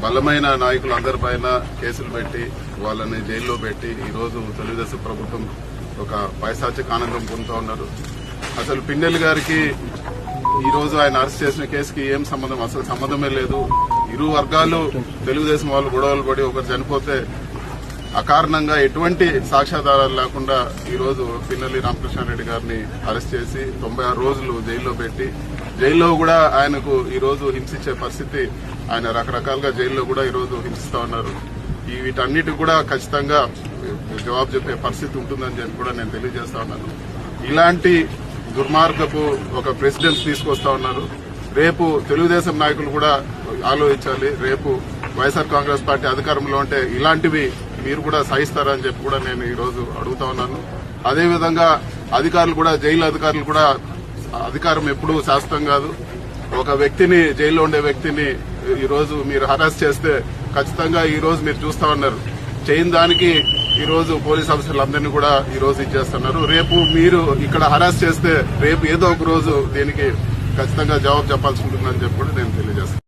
బలమైన నాయకులు అందరిపైన కేసులు పెట్టి వాళ్ళని జైల్లో పెట్టి ఈరోజు తెలుగుదేశం ప్రభుత్వం ఒక పైశాచిక ఆనందం పొందుతూ ఉన్నారు. అసలు పిన్నెల్లి గారికి ఈరోజు ఆయన అరెస్ట్ చేసిన కేసుకి ఏం సంబంధం, అసలు సంబంధమే లేదు. ఇరు వర్గాలు తెలుగుదేశం వాళ్ళు గొడవలు పడి ఒకరు చనిపోతే అకారణంగా ఎటువంటి సాక్ష్యాధారాలు లేకుండా ఈరోజు పిన్నెల్లి రామకృష్ణారెడ్డి గారిని అరెస్ట్ చేసి 96 రోజులు జైల్లో పెట్టి జైల్లో కూడా ఆయనకు ఈరోజు హింసించే పరిస్థితి, ఆయన రకరకాలుగా జైల్లో కూడా ఈరోజు హింసిస్తా ఉన్నారు. వీటన్నిటి కూడా ఖచ్చితంగా జవాబు చెప్పే పరిస్థితి ఉంటుందని చెప్పి కూడా నేను తెలియజేస్తా ఉన్నాను. ఇలాంటి దుర్మార్గపు ఒక ప్రెసిడెంట్ తీసుకొస్తా ఉన్నారు. రేపు తెలుగుదేశం నాయకులు కూడా ఆలోచించాలి. రేపు వైఎస్ఆర్ కాంగ్రెస్ పార్టీ అధికారంలో ఉంటే ఇలాంటివి మీరు కూడా సహిస్తారని చెప్పి కూడా నేను ఈ రోజు అడుగుతా ఉన్నాను. అదేవిధంగా అధికారులు కూడా, జైలు అధికారులు కూడా, అధికారం ఎప్పుడూ శాశ్వతం కాదు. ఒక వ్యక్తిని, జైల్లో ఉండే వ్యక్తిని ఈ రోజు మీరు హరాస్ చేస్తే ఖచ్చితంగా ఈ రోజు మీరు చూస్తా ఉన్నారు. చేయని దానికి ఈ రోజు పోలీస్ ఆఫీసర్లందరినీ కూడా ఈ రోజు ఇచ్చేస్తున్నారు. రేపు మీరు ఇక్కడ హరాస్ చేస్తే రేపు ఏదో ఒక రోజు దీనికి ఖచ్చితంగా జవాబు చెప్పాల్సి ఉంటుందని చెప్పి కూడా నేను తెలియజేస్తాను.